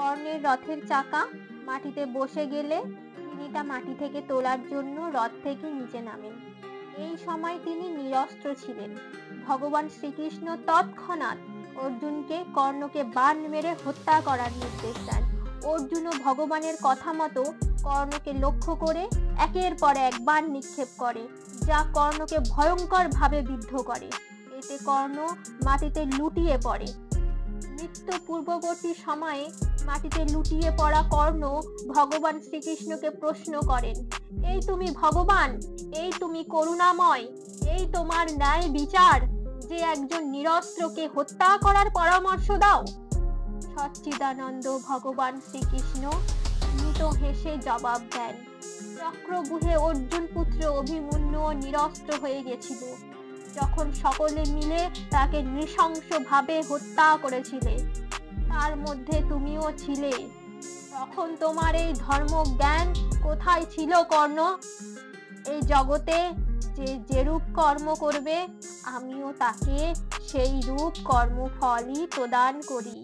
কর্ণের রথের চাকা মাটিতে বসে গেলে তিনি তা মাটি থেকে তোলার জন্য রথ থেকে নিচে নামেন। এই সময় তিনি নিরস্ত্র ছিলেন। ভগবান শ্রীকৃষ্ণ তৎক্ষণাৎ অর্জুনকে কর্ণকে বাণ মেরে হত্যা করার নির্দেশ দেন। অর্জুনও ভগবানের কথা মতো কর্ণকে লক্ষ্য করে একের পর এক বাণ নিক্ষেপ করে, যা কর্ণকে ভয়ঙ্কর ভাবে বিদ্ধ করে। এতে কর্ণ মাটিতে লুটিয়ে পড়ে। মৃত্যু পূর্ববর্তী সময়ে মাটিতে লুটিয়ে পড়া কর্ণ ভগবান শ্রীকৃষ্ণকে প্রশ্ন করেন, এই তুমি ভগবান, এই তুমি করুণাময়, এই তোমার ন্যায় বিচার যে একজন নিরস্ত্রকে হত্যা করার পরামর্শ দাও? সচ্চিদানন্দ ভগবান শ্রীকৃষ্ণ মৃত হেসে জবাব দেন, চক্রব্যূহে অর্জুন পুত্র অভিমন্যু নিরস্ত্র হয়ে গেছিল যখন সকলে মিলে তাকে নৃশংসভাবে হত্যা করেছিলে। তার মধ্যে তুমিও ছিলে। তখন তোমার এই ধর্মজ্ঞান কোথায় ছিল কর্ণ? এই জগতে যে যেরূপ কর্ম করবে আমিও তাকে সেই রূপ কর্মফলই প্রদান করি।